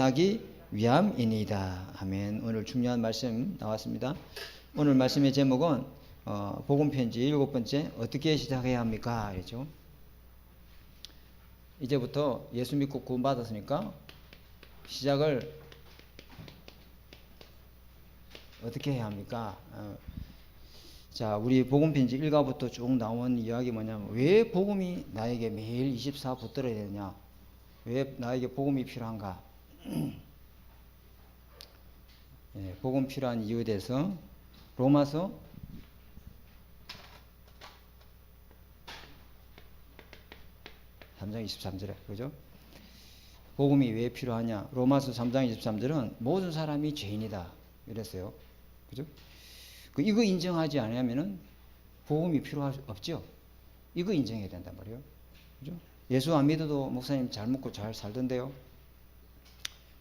하기 위함이니이다. 아멘. 오늘 중요한 말씀 나왔습니다. 오늘 말씀의 제목은 복음 편지 7번째 어떻게 시작해야 합니까? 그렇죠? 이제부터 예수 믿고 구원 받았으니까 시작을 어떻게 해야 합니까? 자, 우리 복음 편지 1가부터 쭉 나온 이야기 뭐냐면 왜 복음이 나에게 매일 24 붙들어야 되느냐? 왜 나에게 복음이 필요한가? 복음 필요한 이유에 대해서 로마서 3장 23절에 그죠? 복음이 왜 필요하냐? 로마서 3장 23절은 모든 사람이 죄인이다 이랬어요. 그죠? 이거 인정하지 않으면은 복음이 필요할 수 없죠. 이거 인정해야 된단 말이에요. 그죠? 예수 안 믿어도 목사님 잘 먹고 잘 살던데요.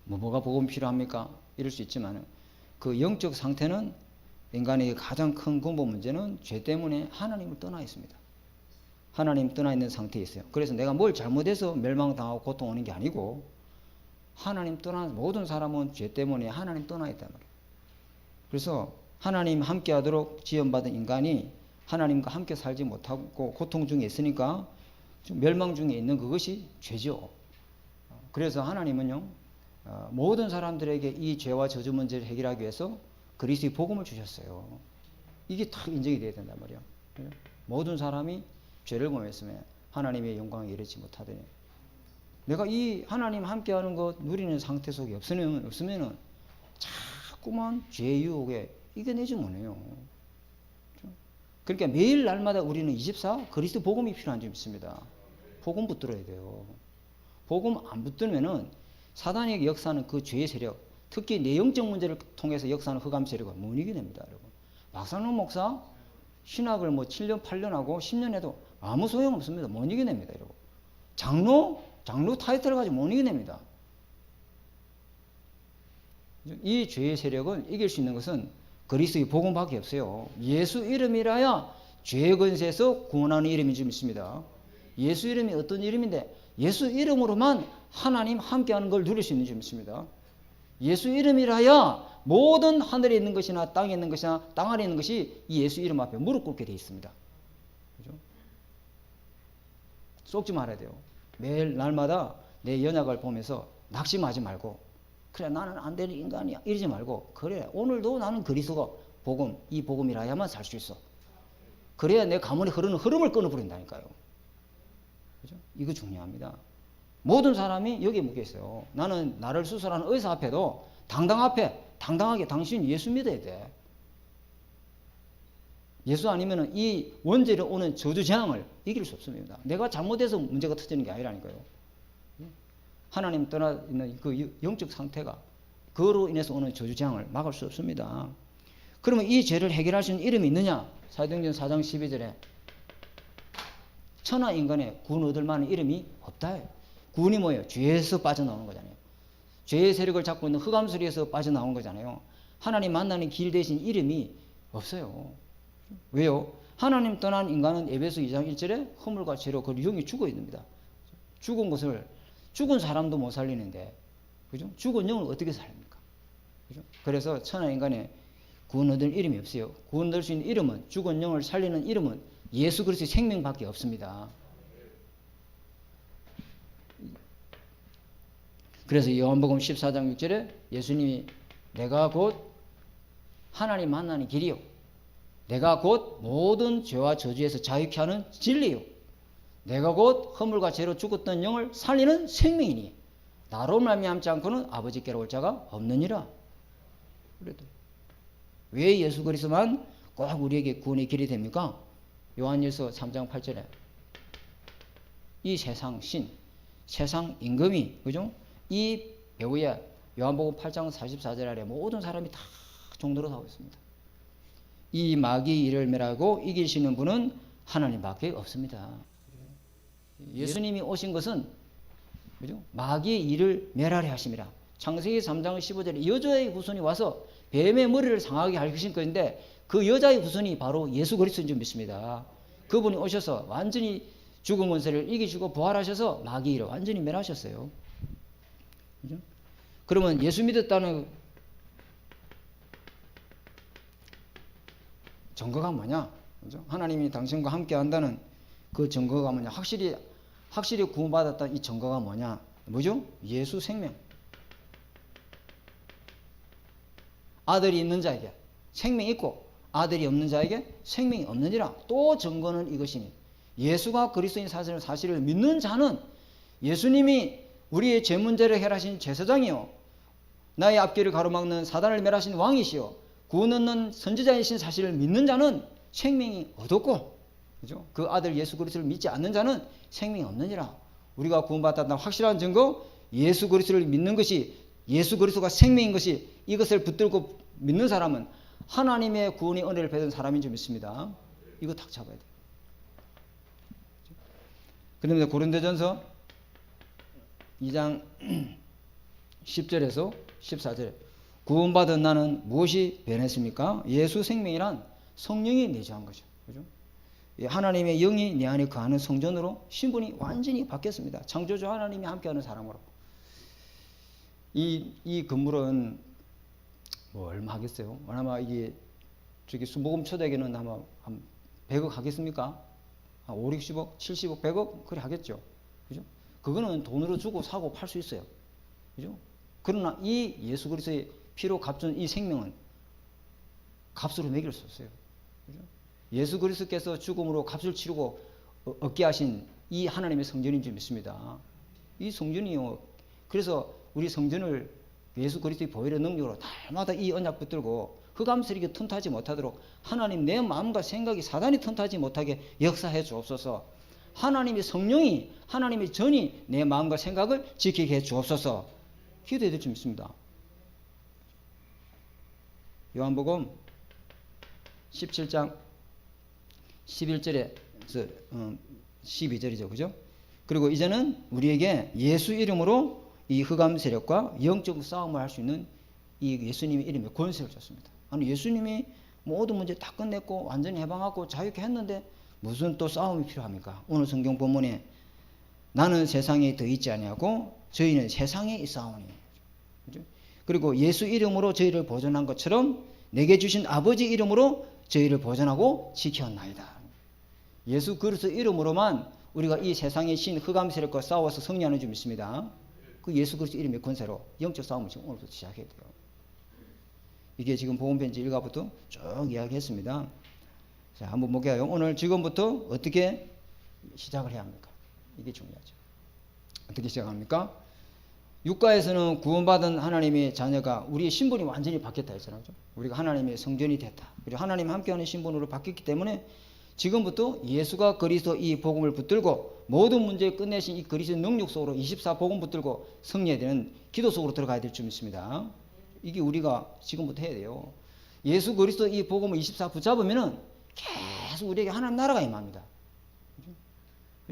뭐가 복음 필요합니까? 이럴 수 있지만 그 영적 상태는 인간에게 가장 큰 근본 문제는 죄 때문에 하나님을 떠나 있습니다. 하나님 떠나 있는 상태에 있어요. 그래서 내가 뭘 잘못해서 멸망당하고 고통 오는 게 아니고 하나님 떠난 모든 사람은 죄 때문에 하나님 떠나 있단 말이에요. 그래서 하나님 함께 하도록 지원받은 인간이 하나님과 함께 살지 못하고 고통 중에 있으니까 멸망 중에 있는 그것이 죄죠. 그래서 하나님은요 모든 사람들에게 이 죄와 저주 문제를 해결하기 위해서 그리스도의 복음을 주셨어요. 이게 다 인정이 돼야 된단 말이에요. 모든 사람이 죄를 범했으면 하나님의 영광에 이르지 못하더니 내가 이 하나님 함께하는 것 누리는 상태 속에 없으면은 자꾸만 죄의 유혹에 이겨내지 못해요. 그러니까 매일 날마다 우리는 24 그리스도 복음이 필요한 점 있습니다. 복음 붙들어야 돼요. 복음 안 붙들면은 사단에게 역사하는 그 죄의 세력, 특히 내용적 문제를 통해서 역사하는 흑암 세력은 못 이겨냅니다, 여러분. 박상록 목사 신학을 7년, 8년 하고 10년 해도 아무 소용 없습니다. 못 이겨냅니다, 여러분. 장로 타이틀을 가지고 못 이겨냅니다. 이 죄의 세력을 이길 수 있는 것은 그리스도의 복음밖에 없어요. 예수 이름이라야 죄의 권세에서 구원하는 이름이 좀 있습니다. 예수 이름이 어떤 이름인데 예수 이름으로만 하나님 함께하는 걸 누릴 수 있는 점이 있습니다. 예수 이름이라야 모든 하늘에 있는 것이나 땅에 있는 것이나 땅 아래 있는 것이 이 예수 이름 앞에 무릎 꿇게 되어 있습니다. 그죠? 속지 말아야 돼요. 매일 날마다 내 연약을 보면서 낙심하지 말고 그래 나는 안 되는 인간이야 이러지 말고 그래 오늘도 나는 그리스도가 복음 이 복음이라야만 살 수 있어. 그래야 내 가문에 흐르는 흐름을 끊어버린다니까요. 그죠? 이거 중요합니다. 모든 사람이 여기에 묶여 있어요. 나는 나를 수술하는 의사 앞에도 당당하게 당신 예수 믿어야 돼. 예수 아니면 이 원죄로 오는 저주 재앙을 이길 수 없습니다. 내가 잘못해서 문제가 터지는 게 아니라니까요. 하나님 떠나 있는 그 영적 상태가 그로 인해서 오는 저주 재앙을 막을 수 없습니다. 그러면 이 죄를 해결할 수 있는 이름이 있느냐? 사도행전 4장 12절에 천하 인간의 구원 얻을 만한 이름이 없다. 구원이 뭐예요? 죄에서 빠져나오는 거잖아요. 죄의 세력을 잡고 있는 흑암수리에서 빠져나온 거잖아요. 하나님 만나는 길 대신 이름이 없어요. 왜요? 하나님 떠난 인간은 에베소 2장 1절에 허물과 죄로 그 영이 죽어 있습니다. 죽은 사람도 못 살리는데, 그죠? 죽은 영을 어떻게 살립니까? 그죠? 그래서 천하 인간의 구원 얻을 이름이 없어요. 구원 얻을 수 있는 이름은, 죽은 영을 살리는 이름은 예수 그리스도의 생명밖에 없습니다. 그래서 요한복음 14장 6절에 예수님이 내가 곧 하나님 만나는 길이요. 내가 곧 모든 죄와 저주에서 자유케 하는 진리요. 내가 곧 허물과 죄로 죽었던 영을 살리는 생명이니 나로 말미암지 않고는 아버지께로 올 자가 없느니라. 그래도 왜 예수 그리스도만 꼭 우리에게 구원의 길이 됩니까? 요한일서 3장 8절에 이 세상 세상 임금이 그죠? 이 배후에 요한복음 8장 44절 아래 모든 사람이 다 종로로 나오고 있습니다. 이 마귀의 일을 멸하고 이기시는 분은 하나님밖에 없습니다. 예수님이 오신 것은 그죠? 마귀의 일을 멸하려 하심이라. 창세기 3장 15절에 여자의 후손이 와서 뱀의 머리를 상하게 할 것인데 그 여자의 후손이 바로 예수 그리스도인 줄 믿습니다. 그분이 오셔서 완전히 죽은 권세를 이기시고 부활하셔서 마귀의 일을 완전히 멸하셨어요. 그죠? 그러면 예수 믿었다는 증거가 뭐냐? 그죠? 하나님이 당신과 함께 한다는 그 증거가 뭐냐? 확실히 구원받았다는 이 증거가 뭐냐? 뭐죠? 예수 생명. 아들이 있는 자에게 생명이 있고 아들이 없는 자에게 생명이 없느니라. 또 증거는 이것이니 예수가 그리스도인 사실을 믿는 자는 예수님이 우리의 죄 문제를 해결하신 제사장이요 나의 앞길을 가로막는 사단을 멸하신 왕이시요 구원 얻는 선지자이신 사실을 믿는 자는 생명이 얻었고, 그죠? 그 아들 예수 그리스도를 믿지 않는 자는 생명이 없느니라. 우리가 구원받았다는 확실한 증거, 예수 그리스도를 믿는 것이, 예수 그리스도가 생명인 것이, 이것을 붙들고 믿는 사람은 하나님의 구원의 은혜를 받은 사람인 줄 믿습니다. 이거 딱 잡아야 돼요. 그런데 고린도전서 2장 10절에서 14절 구원받은 나는 무엇이 변했습니까? 예수 생명이란 성령이 내주한 거죠. 그죠? 하나님의 영이 내 안에 거하는 성전으로 신분이 완전히 바뀌었습니다. 창조주 하나님이 함께하는 사람으로. 이 건물은 뭐 얼마 하겠어요? 아마 이게 저기 수복음 초대에는 아마 한 100억 하겠습니까? 한 5, 60억, 70억, 100억 그래 하겠죠. 그죠? 그거는 돈으로 주고 사고 팔 수 있어요. 그죠? 그러나 이 예수 그리스도의 피로 값준 이 생명은 값으로 매길 수 없어요. 그죠? 예수 그리스도께서 죽음으로 값을 치르고 얻게 하신 이 하나님의 성전인 줄 믿습니다. 이 성전이요. 그래서 우리 성전을 예수 그리스도의 보혈의 능력으로 날마다 이 언약 붙들고 흑암세력이 틈타지 못하도록 하나님 내 마음과 생각이 사단이 틈타지 못하게 역사해 주옵소서. 하나님의 성령이 하나님의 전이 내 마음과 생각을 지키게 해 주옵소서. 기도해야 될 줄 믿습니다. 요한복음 17장 11절에서 12절이죠. 그죠? 그리고 이제는 우리에게 예수 이름으로 이 흑암 세력과 영적 싸움을 할 수 있는 이 예수님의 이름에 권세를 줬습니다. 아니 예수님이 모든 문제 다 끝냈고 완전히 해방하고 자유케 했는데 무슨 또 싸움이 필요합니까? 오늘 성경 본문에 나는 세상에 더 있지 아니하고 저희는 세상에 있사오니. 그죠? 그리고 예수 이름으로 저희를 보존한 것처럼 내게 주신 아버지 이름으로 저희를 보존하고 지켰나이다. 예수 그리스도 이름으로만 우리가 이 세상의 신 흑암 세력과 싸워서 승리하는 줄 믿습니다. 그 예수 그리스도 이름의 권세로 영적 싸움을 지금 오늘부터 시작해야 돼요. 이게 지금 복음편지 1가부터 쭉 이야기했습니다. 자, 한번 볼게요. 오늘 지금부터 어떻게 시작을 해야 합니까? 이게 중요하죠. 어떻게 시작합니까? 6가에서는 구원받은 하나님의 자녀가 우리의 신분이 완전히 바뀌었다 했잖아요. 우리가 하나님의 성전이 됐다. 그리고 하나님 함께하는 신분으로 바뀌었기 때문에 지금부터 예수가 그리스도 이 복음을 붙들고 모든 문제를 끝내신 이 그리스도의 능력 속으로 24복음 붙들고 승리해야 되는 기도 속으로 들어가야 될 줄 믿습니다. 이게 우리가 지금부터 해야 돼요. 예수 그리스도 이 복음을 24 붙잡으면은 계속 우리에게 하나님 나라가 임합니다.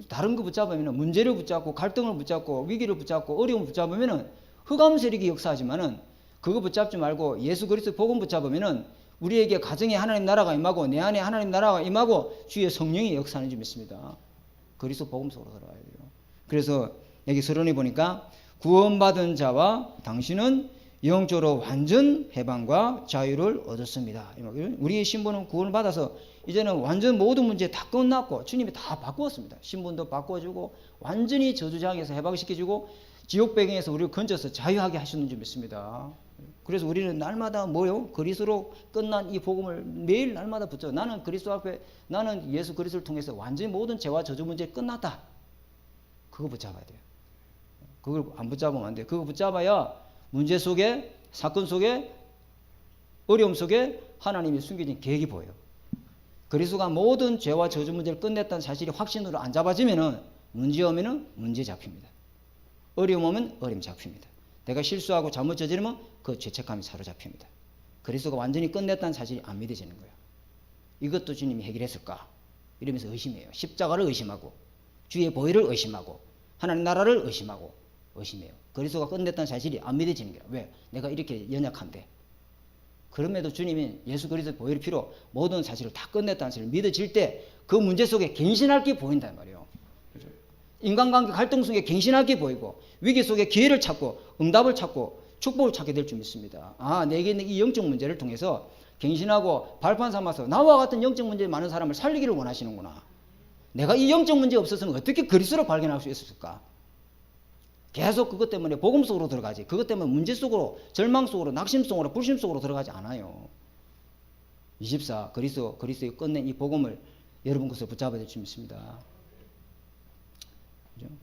다른 거 붙잡으면 문제를 붙잡고 갈등을 붙잡고 위기를 붙잡고 어려움을 붙잡으면 흑암 세력이 역사하지만은 그거 붙잡지 말고 예수 그리스도 복음 붙잡으면 우리에게 가정에 하나님 나라가 임하고 내 안에 하나님 나라가 임하고 주의 성령이 역사하는 줄 믿습니다. 그리스도 복음 속으로 들어가야 돼요. 그래서 여기 서론에 보니까 구원받은 자와 당신은 영적으로 완전 해방과 자유를 얻었습니다. 우리의 신분은 구원을 받아서 이제는 완전 모든 문제 다 끝났고 주님이 다 바꾸었습니다. 신분도 바꿔주고 완전히 저주장에서 해방시켜주고 지옥 배경에서 우리를 건져서 자유하게 하시는 줄 믿습니다. 그래서 우리는 날마다 뭐요? 그리스도로 끝난 이 복음을 매일 날마다 붙죠. 나는 그리스도 앞에 나는 예수 그리스도를 통해서 완전히 모든 죄와 저주 문제 끝났다. 그거 붙잡아야 돼요. 그걸 안 붙잡으면 안 돼요. 그거 붙잡아야 문제 속에 사건 속에 어려움 속에 하나님이 숨겨진 계획이 보여요. 그리스도가 모든 죄와 저주 문제를 끝냈다는 사실이 확신으로 안 잡아지면은 문제 오면은 문제 잡힙니다. 어려움 오면 어려움 잡힙니다. 내가 실수하고 잘못 저지르면 그 죄책감이 사로잡힙니다. 그리스도가 완전히 끝냈다는 사실이 안 믿어지는 거예요. 이것도 주님이 해결했을까? 이러면서 의심해요. 십자가를 의심하고 주의 보혈을 의심하고 하나님 나라를 의심하고 의심해요. 그리스도가 끝냈다는 사실이 안 믿어지는 거예요. 왜? 내가 이렇게 연약한데. 그럼에도 주님이 예수 그리스도의 보혈의 피로 모든 사실을 다 끝냈다는 사실을 믿어질 때 그 문제 속에 갱신할 게 보인단 말이에요. 인간관계 갈등 속에 갱신할 게 보이고 위기 속에 기회를 찾고 응답을 찾고 축복을 찾게 될 줄 믿습니다. 아, 내게 있는 이 영적 문제를 통해서 갱신하고 발판 삼아서 나와 같은 영적 문제 많은 사람을 살리기를 원하시는구나. 내가 이 영적 문제 없었으면 어떻게 그리스도를 발견할 수 있었을까? 계속 그것 때문에 복음 속으로 들어가지. 그것 때문에 문제 속으로, 절망 속으로, 낙심 속으로, 불심 속으로 들어가지 않아요. 24 그리스도의 끝낸 이 복음을 여러분 것을 붙잡아야 될 줄 믿습니다.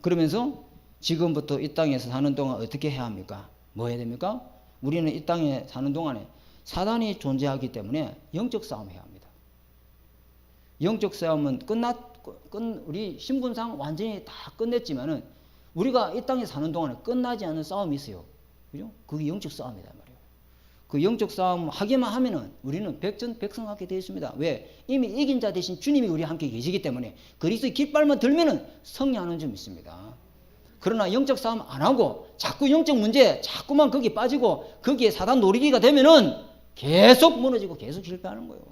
그러면서 지금부터 이 땅에서 사는 동안 어떻게 해야 합니까? 뭐 해야 됩니까? 우리는 이 땅에 사는 동안에 사단이 존재하기 때문에 영적 싸움 해야 합니다. 영적 싸움은 우리 신분상 완전히 다 끝냈지만은 우리가 이 땅에 사는 동안에 끝나지 않은 싸움이 있어요. 그죠? 그게 영적 싸움이다 말이에요. 그 영적 싸움 하기만 하면은 우리는 백전백승하게 되어 있습니다. 왜? 이미 이긴 자 대신 주님이 우리와 함께 계시기 때문에 그리스도의 깃발만 들면은 승리하는 점 있습니다. 그러나 영적 싸움 안 하고 자꾸 영적 문제 자꾸만 거기에 빠지고 거기에 사단 노리기가 되면은 계속 무너지고 계속 실패하는 거예요.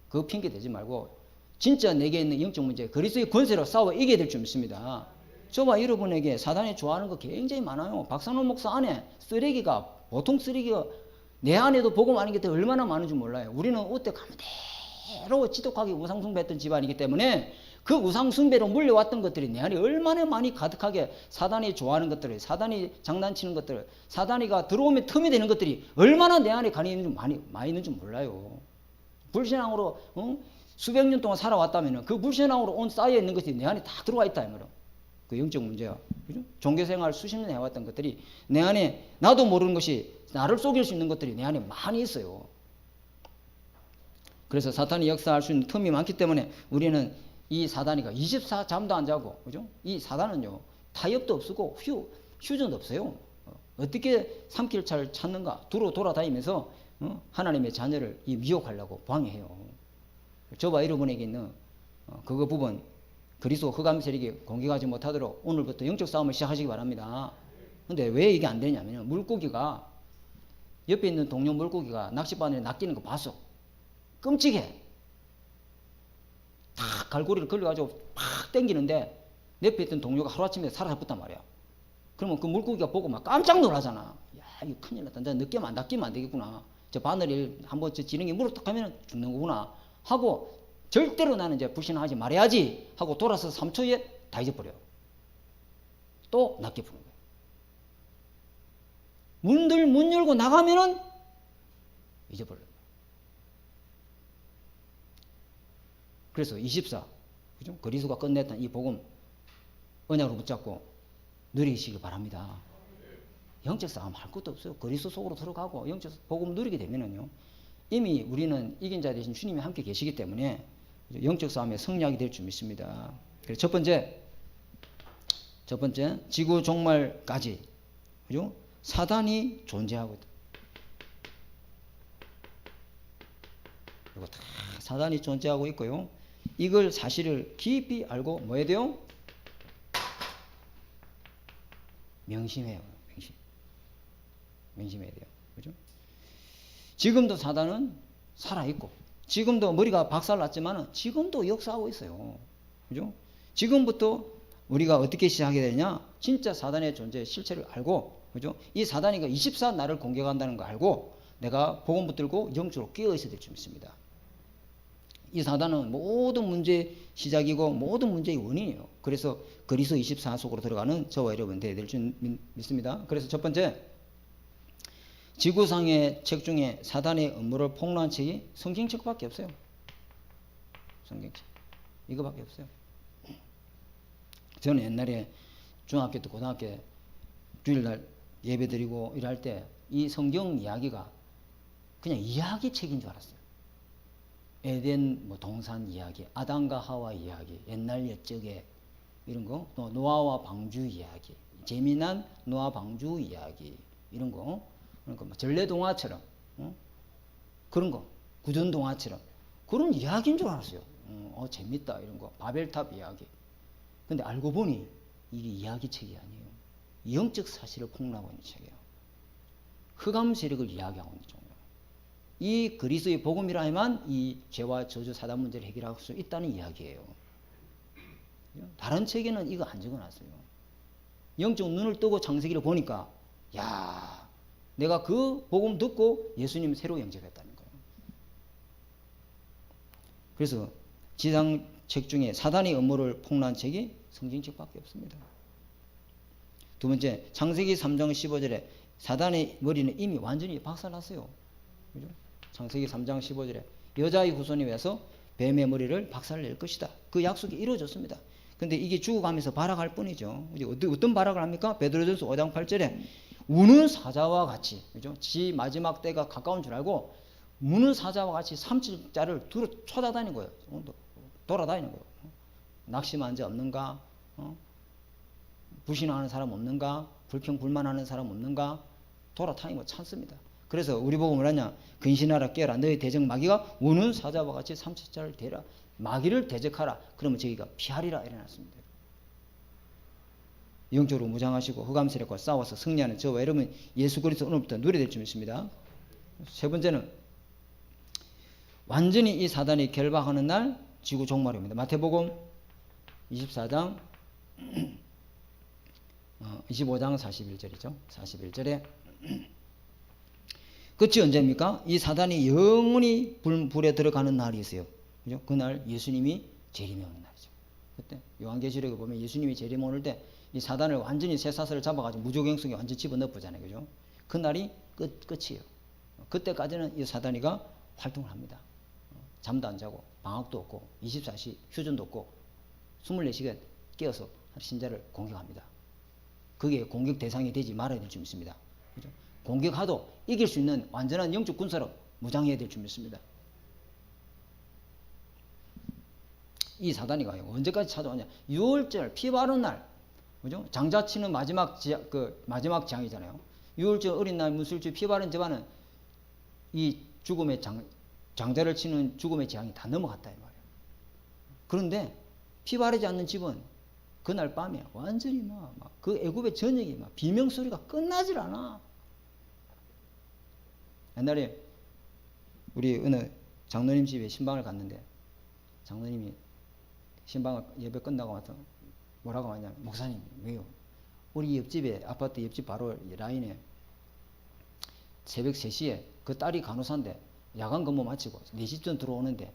그거 핑계 대지 말고 진짜 내게 있는 영적 문제 그리스도의 권세로 싸워 이겨야 될 줄 믿습니다. 저와 여러분에게 사단이 좋아하는 거 굉장히 많아요. 박상원 목사 안에 쓰레기가 보통 쓰레기가 내 안에도 복음 아닌 게 얼마나 많은지 몰라요. 우리는 어때 그대로 지독하게 우상숭배했던 집안이기 때문에 그 우상숭배로 물려왔던 것들이 내 안에 얼마나 많이 가득하게 사단이 좋아하는 것들, 사단이 장난치는 것들, 사단이가 들어오면 틈이 되는 것들이 얼마나 내 안에 간이 있는지 많이 있는지 몰라요. 불신앙으로 수백 년 동안 살아왔다면 그 불신앙으로 쌓여 있는 것이 내 안에 다 들어와 있다 이 말이야. 그 영적 문제야. 그죠? 종교생활 수십 년 해왔던 것들이 내 안에 나도 모르는 것이 나를 속일 수 있는 것들이 내 안에 많이 있어요. 그래서 사탄이 역사할 수 있는 틈이 많기 때문에 우리는 이 사단이가 24 잠도 안 자고, 그죠? 이 사단은요, 타협도 없고 휴전도 없어요. 어떻게 삼킬차를 찾는가? 두루 돌아다니면서 하나님의 자녀를 미혹하려고 방해해요. 저와 여러분에게 있는 그거 부분 그리스도 흑암 세력이 공격하지 못하도록 오늘부터 영적 싸움을 시작하시기 바랍니다. 근데 왜 이게 안 되냐면 물고기가 옆에 있는 동료 물고기가 낚싯바늘에 낚이는 거 봤어. 끔찍해. 탁 갈고리를 걸려가지고 팍 당기는데 옆에 있던 동료가 하루아침에 사라졌단 말이야. 그러면 그 물고기가 보고 막 깜짝 놀라잖아. 야, 이거 큰일 났다. 나 낚이면 안 되겠구나. 저 바늘을 한번 저 지렁이 물어 탁 하면 죽는 거구나. 하고 절대로 나는 이제 불신하지 말아야지 하고 돌아서 3초에 다 잊어버려. 또 낚여 푸는 거야. 문 열고 나가면은 잊어버려요. 그래서 24, 그죠? 그리스도가 끝냈던 이 복음 언약으로 붙잡고 누리시기 바랍니다. 영적 싸움 할 것도 없어요. 그리스도 속으로 들어가고 영적 복음 누리게 되면은요. 이미 우리는 이긴 자 대신 주님이 함께 계시기 때문에 영적 싸움에 승리하게 될 줄 믿습니다. 그래서 첫 번째 지구 종말까지, 그죠? 사단이 존재하고 있다. 이거 다 사단이 존재하고 있고요. 이걸 사실을 깊이 알고 뭐 해야 돼요? 명심해요. 명심해야 돼요. 그죠? 지금도 사단은 살아있고, 지금도 머리가 박살났지만 지금도 역사하고 있어요. 그죠? 지금부터 우리가 어떻게 시작하게 되냐? 진짜 사단의 존재 실체를 알고, 그죠? 이 사단이가 24 나를 공격한다는 거 알고 내가 복음 붙들고 영적으로 깨어 있어야 될 줄 믿습니다. 이 사단은 모든 문제의 시작이고 모든 문제의 원인이에요. 그래서 그리스도 24 속으로 들어가는 저와 여러분 되어야 될 줄 믿습니다. 그래서 첫 번째, 지구상의 책 중에 사단의 업무를 폭로한 책이 성경책밖에 없어요. 성경책. 이거밖에 없어요. 저는 옛날에 중학교 때 고등학교 주일날 예배 드리고 일할 때 이 성경 이야기가 그냥 이야기 책인 줄 알았어요. 에덴 동산 이야기, 아담과 하와 이야기, 옛날 옛적에 이런 거, 또 노아와 방주 이야기, 재미난 노아 방주 이야기 이런 거, 그러니까 전래동화처럼 그런 거, 구전동화처럼 그런 이야기인 줄 알았어요. 재밌다 이런 거, 바벨탑 이야기. 근데 알고 보니 이게 이야기 책이 아니에요. 영적 사실을 폭로하고 있는 책이에요. 흑암 세력을 이야기하고 있는 책이에요. 이 그리스도의 복음이라야만 이 죄와 저주 사단 문제를 해결할 수 있다는 이야기예요. 다른 책에는 이거 안 적어놨어요. 영적 눈을 뜨고 창세기를 보니까 야, 내가 그 복음 듣고 예수님 새로 영접했다는 거예요. 그래서 지상책 중에 사단의 음모를 폭로한 책이 성경책밖에 없습니다. 두 번째, 창세기 3장 15절에 사단의 머리는 이미 완전히 박살났어요. 그죠? 창세기 3장 15절에 여자의 후손이 와서 뱀의 머리를 박살낼 것이다. 그 약속이 이루어졌습니다. 근데 이게 죽어가면서 발악할 뿐이죠. 어떤 발악을 합니까? 베드로전서 5장 8절에 우는 사자와 같이, 그죠? 지 마지막 때가 가까운 줄 알고 무는 사자와 같이 삼칠자를 두루 쳐다다니는 거예요. 돌아다니는 거예요. 낙심한 자 없는가? 불신하는 사람 없는가? 불평불만하는 사람 없는가? 돌아다니고 찾습니다. 그래서 우리 보고 뭐라냐? 근신하라 깨어라 너희 대적 마귀가 우는 사자와 같이 삼칠자를 대라. 마귀를 대적하라. 그러면 저희가 피하리라 이래놨습니다. 영적으로 무장하시고 흑암 세력과 싸워서 승리하는 저와 여러분 예수 그리스도 오늘부터 누려될 줄 믿습니다. 세 번째는 완전히 이 사단이 결박하는 날 지구 종말입니다. 마태복음 24장 25장 41절이죠. 41절에 끝이 언제입니까? 이 사단이 영원히 불에 들어가는 날이 있어요. 그죠? 그날 예수님이 재림에 오는 날이죠. 그때 요한계시록에 보면 예수님이 재림에 오를 때 이 사단을 완전히 쇠사슬을 잡아가지고 무조경 속에 완전 집어넣잖아요. 그죠? 그날이 끝이에요. 그때까지는 이 사단이가 활동을 합니다. 잠도 안 자고 방학도 없고 24시 휴전도 없고 24시간 깨어서 신자를 공격합니다. 그게 공격 대상이 되지 말아야 될 줄 믿습니다. 그죠? 공격하도 이길 수 있는 완전한 영적 군사로 무장해야 될 줄 믿습니다. 이 사단이가 언제까지 찾아오냐? 6월절 피 바른 날, 그죠? 장자치는 마지막 장이잖아요. 6월절 어린 날 무술주 피 바른 집안은 이 죽음의 장자를 치는 죽음의 재앙이 다 넘어갔다 이 말이에요. 그런데 피 바르지 않는 집은 그날 밤에 완전히 그 애굽의 전역이 비명 소리가 끝나질 않아. 옛날에 우리 어느 장로님 집에 신방을 갔는데 장로님이 신방을 예배 끝나고 와서 뭐라고 하냐면 목사님 왜요? 우리 옆집에 아파트 옆집 바로 라인에 새벽 3시에 그 딸이 간호사인데 야간 근무 마치고 4시쯤 들어오는데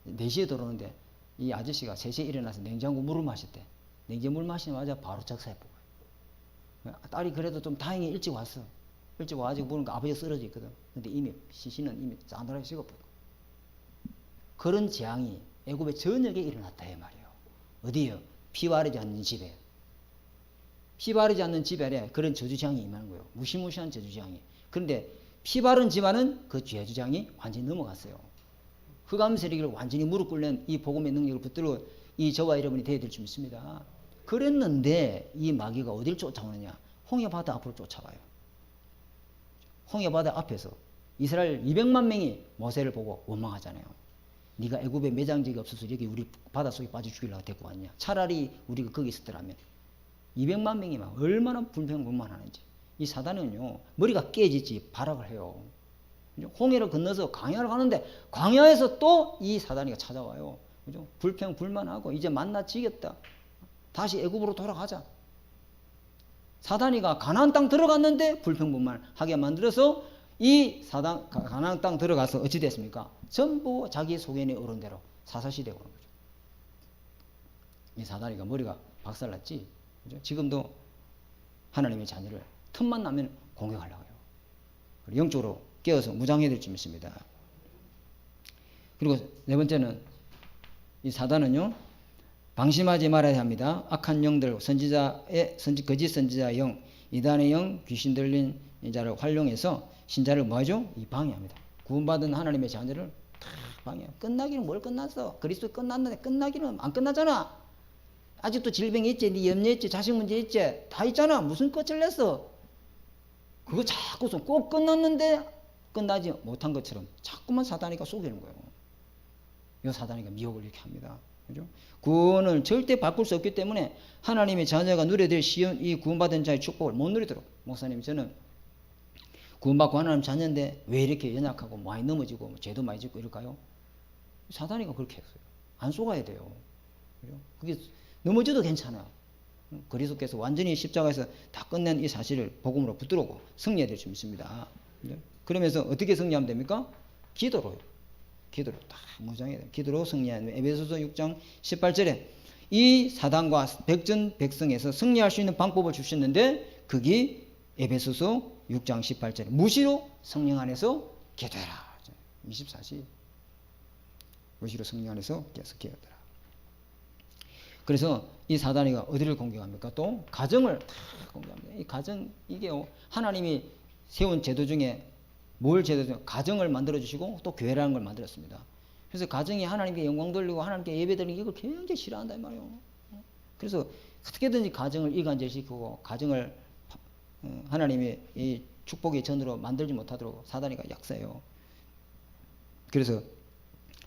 4시에 들어오는데 이 아저씨가 3시에 일어나서 냉장고 물을 마셨대. 냉장고 물 마시자마자 바로 작사해보고. 딸이 그래도 좀 다행히 일찍 왔어. 일찍 와가지고 보니까 아버지가 쓰러져 있거든. 근데 이미 시신은 이미 싸늘하게 식어버리고. 그런 재앙이 애굽의 전역에 일어났다 이 말이에요. 어디요? 피 바르지 않는 집에. 피 바르지 않는 집에 그런 저주장이 임하는 거예요. 무시무시한 저주장이. 그런데 피 바른 집안은 그 저주장이 완전히 넘어갔어요. 흑암 세력을 완전히 무릎 꿇는 이 복음의 능력을 붙들고 이 저와 여러분이 되어야 될 줄 믿습니다. 그랬는데 이 마귀가 어딜 쫓아오느냐? 홍해바다 앞으로 쫓아가요. 홍해바다 앞에서 이스라엘 200만 명이 모세를 보고 원망하잖아요. 네가 애굽에 매장지가 없어서 여기 우리 바닷속에 빠져 죽이려고 데리고 왔냐. 차라리 우리가 거기 있었더라면 200만 명이 막 얼마나 불평불만하는지. 이 사단은요 머리가 깨지지 발악을 해요. 홍해를 건너서 광야를 가는데 광야에서 또 이 사단이가 찾아와요. 그죠? 불평불만하고 이제 만나지겠다. 다시 애굽으로 돌아가자. 사단이가 가나안 땅 들어갔는데 불평불만하게 만들어서 이 사단 가나안 땅 들어가서 어찌 됐습니까? 전부 자기 소견에 오른 대로 사사시대가 오는 거죠. 이 사단이가 머리가 박살났지. 그죠? 지금도 하나님의 자녀를 틈만 나면 공격하려고 해요. 영적으로 깨어서 무장해야 될 줄 믿습니다. 그리고 네 번째는 이 사단은요 방심하지 말아야 합니다. 악한 영들, 거짓 선지자 영, 이단의 영, 귀신 들린 자를 활용해서 신자를 뭐하죠? 이 방해합니다. 구원받은 하나님의 자녀를 다 방해해요. 끝나기는 뭘 끝났어? 그리스도 끝났는데 끝나기는 안 끝나잖아. 아직도 질병이 있지, 네 염려 있지, 자식 문제 있지, 다 있잖아. 무슨 끝을 냈어? 그거 자꾸 꼭 끝났는데 끝나지 못한 것처럼 자꾸만 사단이가 속이는 거예요. 이 사단이가 미혹을 이렇게 합니다. 그죠? 구원을 절대 바꿀 수 없기 때문에 하나님의 자녀가 누려야 쉬운 이 구원받은 자의 축복을 못 누리도록 목사님 저는 구원받고 하나님 자녀인데 왜 이렇게 연약하고 많이 넘어지고 죄도 많이 짓고 이럴까요? 사단이가 그렇게 했어요. 안 속아야 돼요. 그죠? 그게 넘어져도 괜찮아요. 그리스도께서 완전히 십자가에서 다 끝낸 이 사실을 복음으로 붙들고 승리해야 될 수 있습니다. 그러면서 어떻게 승리하면 됩니까? 기도로요. 기도로 다 무장해야 돼요. 기도로 승리하는 에베소서 6장 18절에 이 사단과 백전백승에서 승리할 수 있는 방법을 주셨는데 그게 에베소서 6장 18절에 무시로 성령 안에서 기도해라. 24시 무시로 성령 안에서 계속 기도해라. 그래서 이 사단이가 어디를 공격합니까? 또 가정을 다 공격합니다. 이 가정 이게 하나님이 세운 제도 중에 뭘 제도 중에 가정을 만들어 주시고 또 교회라는 걸 만들었습니다. 그래서 가정이 하나님께 영광 돌리고 하나님께 예배 드리는 이걸 굉장히 싫어한다 이 말이에요. 그래서 어떻게든지 가정을 이간질시키고 가정을 하나님의 이 축복의 전으로 만들지 못하도록 사단이가 약사예요. 그래서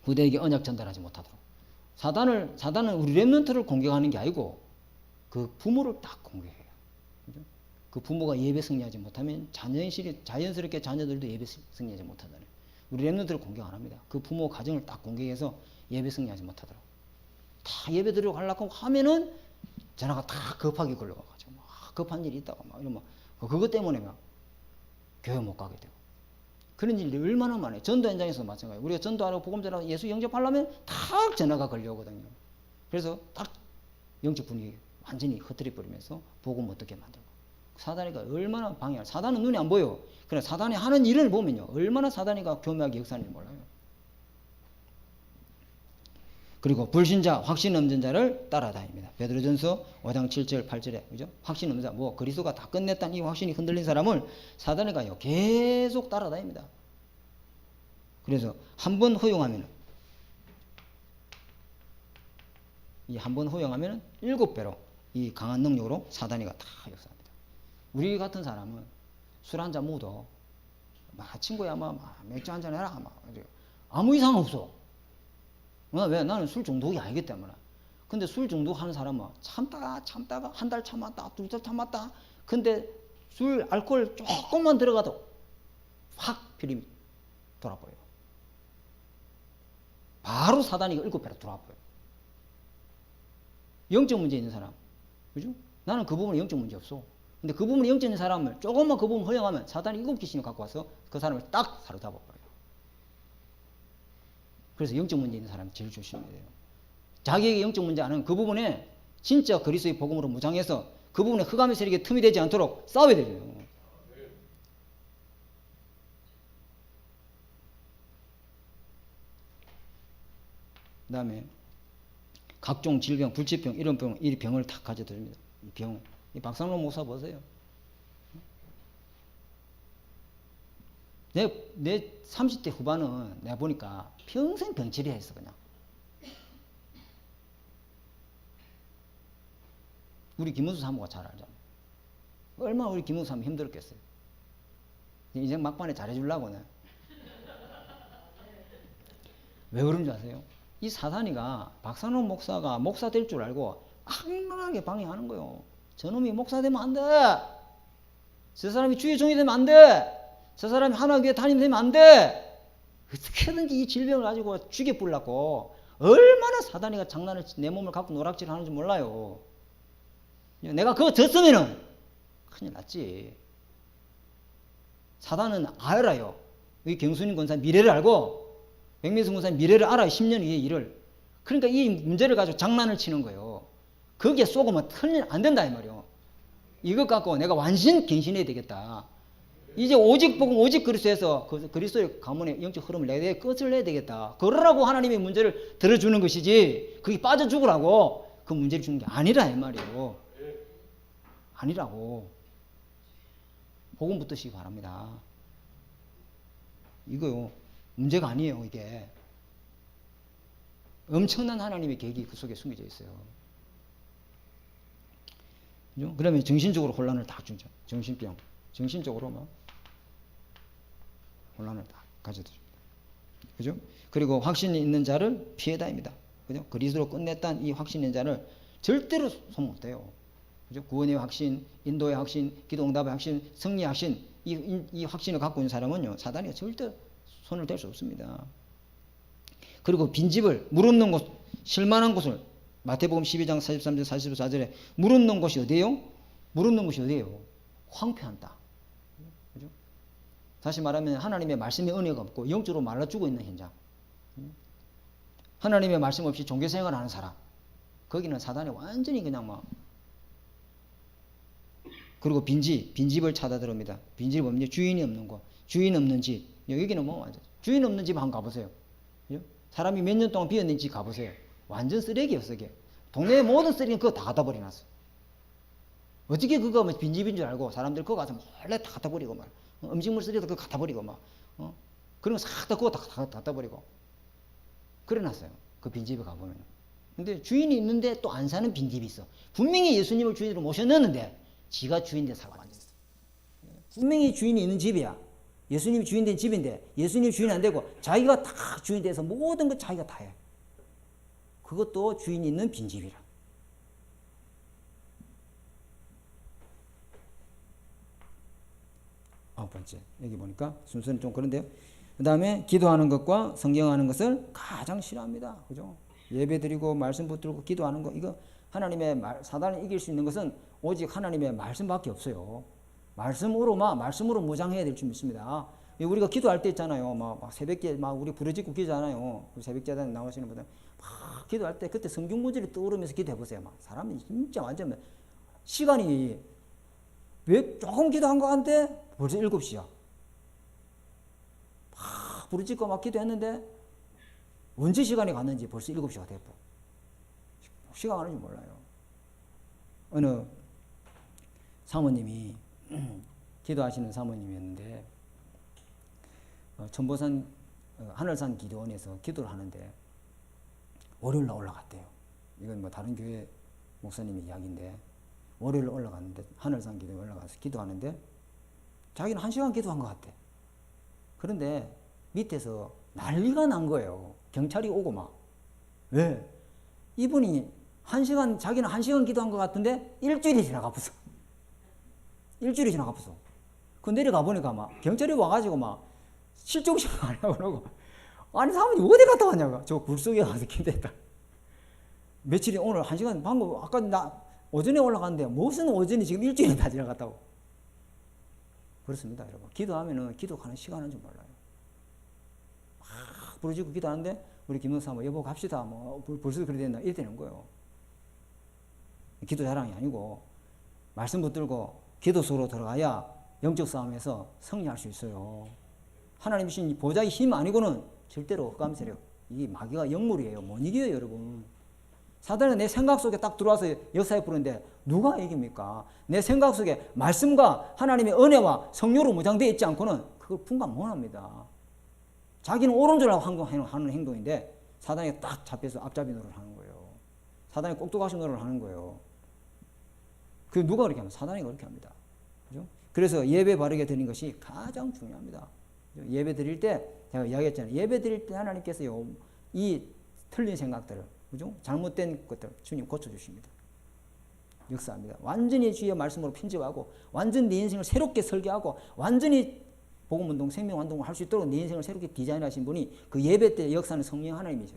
후대에게 언약 전달하지 못하도록 사단은 우리 렘넌트를 공격하는 게 아니고 그 부모를 딱 공격해요. 그죠? 그 부모가 예배 승리하지 못하면 자연스럽게 자녀들도 예배 승리하지 못하잖아요. 우리 렘넌트를 공격 안 합니다. 그 부모 가정을 딱 공격해서 예배 승리하지 못하도록 다 예배 드리러 가려고 하면은 전화가 다 급하게 걸려가지고 막 급한 일이 있다고 막 이러면 그것 때문에 막 교회 못 가게 되고 그런 일이 얼마나 많아요. 전도 현장에서 마찬가지예요. 우리가 전도하러 복음 전하러 예수 영접하려면 딱 전화가 걸려오거든요. 그래서 딱 영적 분위기 완전히 흐트려 버리면서 복음 어떻게 만들고 사단이가 얼마나 방해할 사단은 눈에 안 보여. 그러나 사단이 하는 일을 보면요 얼마나 사단이가 교묘하게 역사하는지 몰라요. 그리고 불신자 확신 없는 자를 따라다닙니다. 베드로전서 5장 7절 8절에 그죠? 확신 없는 자 뭐 그리스도가 다 끝냈다는 이 확신이 흔들린 사람을 사단이가요 계속 따라다닙니다. 그래서 한 번 허용하면 이 한 번 허용하면 7배로 이 강한 능력으로 사단이가 다 역사합니다. 우리 같은 사람은 술 한 잔 먹어도 막 친구야 막 맥주 한 잔 해라 막 아무 이상 없어. 왜? 나는 술 중독이 아니기 때문에. 근데 술 중독하는 사람은 참다가 한 달 참았다, 2달 참았다. 근데 술 알코올 조금만 들어가도 확 필름이 돌아버려요. 바로 사단이 7배로 돌아버려요. 영적 문제 있는 사람, 그죠? 나는 그 부분에 영적 문제 없어. 근데 그 부분에 영적 있는 사람을 조금만 그 부분 허용하면 사단이 7귀신을 갖고 와서 그 사람을 딱 사로잡아버려요. 그래서 영적 문제 있는 사람이 제일 조심해야 돼요. 자기에게 영적 문제 아는 그 부분에 진짜 그리스도의 복음으로 무장해서 그 부분에 흑암의 세력에 틈이 되지 않도록 싸워야 돼요. 그 다음에 각종 질병, 불치병 이런 병, 이 병을 다 가져드립니다. 이 병, 이 박상록 목사 보세요. 내 30대 후반은 내가 보니까 평생 병치레 했어 그냥. 우리 김은수 사모가 잘 알잖아. 얼마나 우리 김은수 사모 힘들었겠어요. 인생 막판에 잘해주려고는. 왜 그런 줄 아세요? 이 사단이가 박상록 목사가 목사 될 줄 알고 악랄하게 방해하는 거예요. 저놈이 목사 되면 안 돼. 저 사람이 주의 종이 되면 안 돼. 저 사람이 하나교회 담임되면 안 돼. 어떻게든지 이 질병을 가지고 죽여버리려고 얼마나 사단이가 장난을 내 몸을 갖고 노락질을 하는지 몰라요. 내가 그거 졌으면은 큰일 났지. 사단은 알아요. 이 경순인 권사 미래를 알고 백민승 권사 미래를 알아요. 10년 이의 일을. 그러니까 이 문제를 가지고 장난을 치는 거예요. 거기에 쏘고만 큰일 안 된다 이 말이에요. 이것 갖고 내가 완전 갱신해야 되겠다. 이제 오직 복음 오직 그리스도에서 그리스도의 가문의 영적 흐름을 내야 끝을 내야 되겠다. 그러라고 하나님의 문제를 들어주는 것이지 그게 빠져 죽으라고 그 문제를 주는 게 아니라 이 말이에요. 아니라고. 복음 붙드시기 바랍니다. 이거요 문제가 아니에요. 이게 엄청난 하나님의 계획이 그 속에 숨겨져 있어요. 그죠? 그러면 정신적으로 혼란을 다 주죠. 정신병 정신적으로 막 혼란을 다 가져줍니다. 그죠? 그리고 확신이 있는 자를 피해 다닙니다. 그죠? 그리스도로 끝냈다는 이 확신 있는 자를 절대로 손 못 대요. 그죠? 구원의 확신, 인도의 확신, 기도 응답의 확신, 승리의 확신, 이 확신을 갖고 있는 사람은요, 사단이 절대 손을 댈 수 없습니다. 그리고 빈집을, 물 없는 곳, 실만한 곳을 마태복음 12장 43절 44절에 물 없는 곳이 어디예요? 물 없는 곳이 어디예요? 황폐한 땅. 그죠? 다시 말하면 하나님의 말씀의 은혜가 없고 영적으로 말라 죽어 있는 현장. 하나님의 말씀 없이 종교생활을 하는 사람. 거기는 사단이 완전히 그냥 막 그리고 빈집을 찾아들어옵니다. 빈집 없는 주인이 없는 곳, 주인 없는 집. 여기는 뭐 완전 주인 없는 집 한번 가보세요. 그죠? 사람이 몇 년 동안 비었는 집 가보세요. 완전 쓰레기예요, 쓰레기. 동네의 모든 쓰레기는 그거 다 갖다 버려놨어. 어떻게 그거 뭐 빈집인 줄 알고 사람들 그거 가서 몰래 다 갖다 버리고 막 음식물 쓰레기도 그거 갖다 버리고 막 그런 거 싹 다 그거 다 갖다 버리고 그래놨어요. 그 빈집에 가보면. 근데 주인이 있는데 또 안 사는 빈집이 있어. 분명히 예수님을 주인으로 모셔넣었는데 지가 주인 돼 살고 앉았어. 분명히 주인이 있는 집이야. 예수님이 주인 된 집인데 예수님이 주인 안 되고 자기가 다 주인 돼서 모든 것 자기가 다 해. 그것도 주인이 있는 빈집이라. 아홉 번째. 여기 보니까 순서는 좀 그런데요. 그 다음에 기도하는 것과 성경하는 것을 가장 싫어합니다. 그죠? 예배 드리고 말씀 붙들고 기도하는 거, 이거 하나님의 사단을 이길 수 있는 것은 오직 하나님의 말씀밖에 없어요. 말씀으로 무장해야 될 줄 믿습니다. 우리가 기도할 때 있잖아요. 막 새벽에 막 우리 부르짖고 기도하잖아요. 새벽제단 나오시는 분들 막 기도할 때 그때 성경 문제를 떠오르면서 기도해 보세요. 막 사람이 진짜 완전 시간이 왜 조금 기도한 거 같은데 벌써 7시야. 막 부르짖고 막 기도했는데 언제 시간이 갔는지 벌써 7시가 됐고 시간 가는지 몰라요. 어느 사모님이 기도하시는 사모님이었는데 천보산 하늘산 기도원에서 기도를 하는데 월요일날 올라갔대요. 이건 뭐 다른 교회 목사님의 이야기인데 월요일 올라갔는데 하늘산 기도에 올라가서 기도하는데 자기는 1시간 기도한 것 같대. 그런데 밑에서 난리가 난 거예요. 경찰이 오고 막. 왜? 이분이 자기는 1시간 기도한 것 같은데 일주일이 지나가버렸어. 일주일이 지나가버렸어. 그 내려가 보니까 막 경찰이 와가지고 막 실종신고 안 하고 그러고 아니 사람이 어디 갔다 왔냐고. 저 굴속에 가서 기도했다. 며칠이 오늘 1시간 방금 아까 나 오전에 올라갔는데 무슨 오전이 지금 일주일이 다 지나갔다고. 그렇습니다 여러분. 기도하면은 기도하는 시간은 좀 몰라요. 막 부르짖고 기도하는데 우리 김영사 뭐 여보 갑시다 뭐 벌써 그래 됐나 이래 되는 거예요. 기도 자랑이 아니고 말씀 붙들고 기도 속으로 들어가야 영적 싸움에서 승리할 수 있어요. 하나님 주신 보좌의 힘 아니고는 절대로 흑암 세력, 이 마귀가 영물이에요. 못 이겨요 여러분. 사단은 내 생각 속에 딱 들어와서 역사에 부르는데 누가 이깁니까? 내 생각 속에 말씀과 하나님의 은혜와 성령으로 무장되어 있지 않고는 그걸 분간 못합니다. 자기는 옳은 줄 알고 하는 행동인데 사단이 딱 잡혀서 앞잡이 노릇을 하는 거예요. 사단이 꼭두가시 노릇을 하는 거예요. 그 누가 그렇게 합니까? 사단이 그렇게 합니다. 그죠? 그래서 예배 바르게 드리는 것이 가장 중요합니다. 예배 드릴 때 제가 이야기했잖아요. 예배 드릴 때 하나님께서요 이 틀린 생각들을, 그죠? 잘못된 것들 주님 고쳐주십니다. 역사합니다. 완전히 주의 말씀으로 편집하고 완전 내 인생을 새롭게 설계하고 완전히 복음운동, 생명운동을 할 수 있도록 내 인생을 새롭게 디자인하신 분이 그 예배 때 역사는 성령 하나님이죠.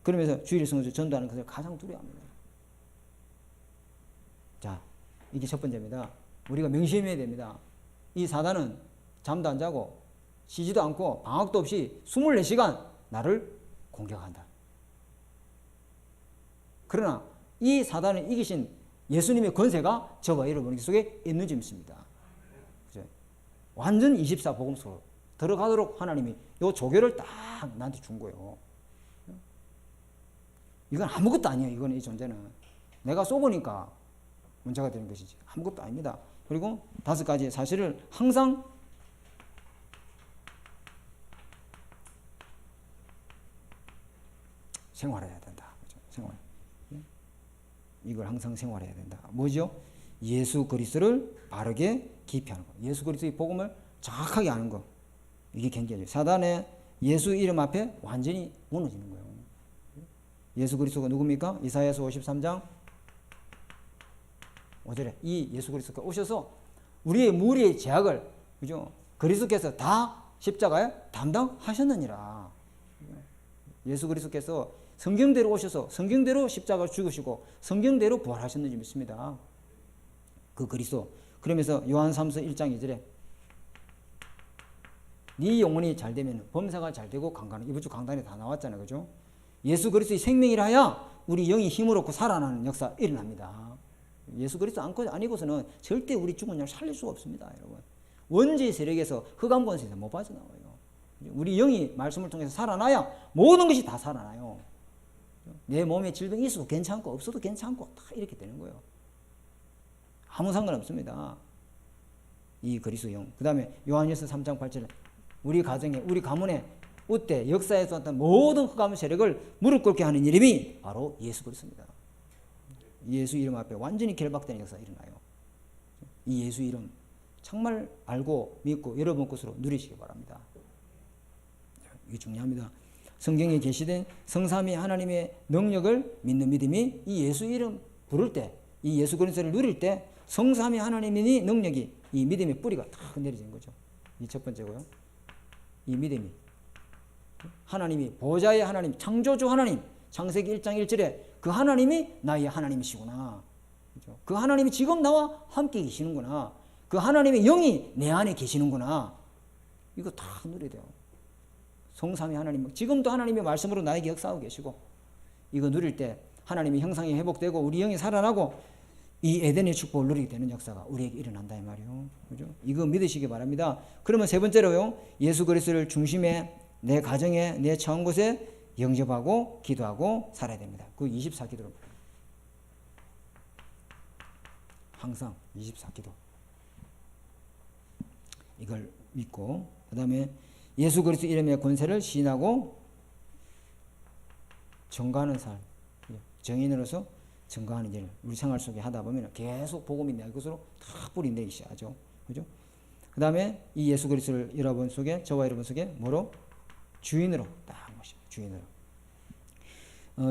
그러면서 주일 성수 전도하는 것을 가장 두려워합니다. 자, 이게 첫 번째입니다. 우리가 명심해야 됩니다. 이 사단은 잠도 안 자고 쉬지도 않고 방학도 없이 24시간 나를 공격한다. 그러나 이 사단을 이기신 예수님의 권세가 저와 여러분 속에 있는 줄 믿습니다. 완전 24 복음 속으로 들어가도록 하나님이 요 조교를 딱 나한테 준 거예요. 이건 아무것도 아니에요. 이건 이 존재는 내가 쏘보니까 문제가 되는 것이지 아무것도 아닙니다. 그리고 5가지 사실을 항상 생활해야 된다. 그렇죠? 생활. 이걸 항상 생활해야 된다. 뭐죠? 예수 그리스도를 바르게 기피하는 거. 예수 그리스도의 복음을 정확하게 아는 거. 이게 경계죠. 사단의 예수 이름 앞에 완전히 무너지는 거예요. 예수 그리스도가 누굽니까? 이사야서 53장 5절에 이 예수 그리스도가 오셔서 우리의 무리의 죄악을, 그죠? 그리스도께서 다 십자가에 담당하셨느니라. 예수 그리스도께서 성경대로 오셔서 성경대로 십자가 죽으시고 성경대로 부활하셨는지 믿습니다. 그 그리스도. 그러면서 요한 3서 1장 2절에 네 영혼이 잘 되면 범사가 잘 되고 강간은 이번 주 강단에 다 나왔잖아요. 그죠? 예수 그리스도의 생명이라야 우리 영이 힘을 얻고 살아나는 역사 일어납니다. 예수 그리스도 아니고서는 절대 우리 죽은 영을 살릴 수가 없습니다. 여러분. 원죄의 세력에서 흑암 권세에서 못 빠져나와요. 우리 영이 말씀을 통해서 살아나야 모든 것이 다 살아나요. 내 몸에 질병이 있어도 괜찮고 없어도 괜찮고 다 이렇게 되는 거예요. 아무 상관없습니다. 이 그리스도 영. 그 다음에 요한일서 3장 8절에 우리 가정에 우리 가문에 우때 역사에서 왔던 모든 흑암 세력을 무릎 꿇게 하는 이름이 바로 예수 그리스도입니다. 예수 이름 앞에 완전히 결박되는 역사가 일어나요. 이 예수 이름 정말 알고 믿고 여러분 것으로 누리시기 바랍니다. 이게 중요합니다. 성경에 계시된 성삼위 하나님의 능력을 믿는 믿음이 이 예수 이름 부를 때, 이 예수 그리스도를 누릴 때 성삼위 하나님의 능력이 이 믿음의 뿌리가 탁 내려지는 거죠. 이 첫 번째고요. 이 믿음이 하나님이 보좌의 하나님, 창조주 하나님, 창세기 1장 1절에 그 하나님이 나의 하나님이시구나. 그렇죠? 그 하나님이 지금 나와 함께 계시는구나. 그 하나님의 영이 내 안에 계시는구나. 이거 다 누려야 돼요. 성삼위 하나님, 지금도 하나님의 말씀으로 나에게 역사하고 계시고 이거 누릴 때 하나님의 형상이 회복되고 우리 영이 살아나고 이 에덴의 축복을 누리게 되는 역사가 우리에게 일어난다 이 말이에요. 그죠? 이거 믿으시기 바랍니다. 그러면 세 번째로요. 예수 그리스도를 중심에 내 가정에 내 처한 곳에 영접하고 기도하고 살아야 됩니다. 그 24기도로 항상 24기도 이걸 믿고 그 다음에 예수 그리스도 이름의 권세를 시인하고 증거하는 삶, 정인으로서 증거하는 일을 우리 생활 속에 하다 보면 계속 복음이 내 것으로 다 뿌리 내리기 시작하죠. 그죠? 그 다음에 이 예수 그리스도를 여러분 속에, 저와 여러분 속에 뭐로? 주인으로 딱 모시고 주인으로.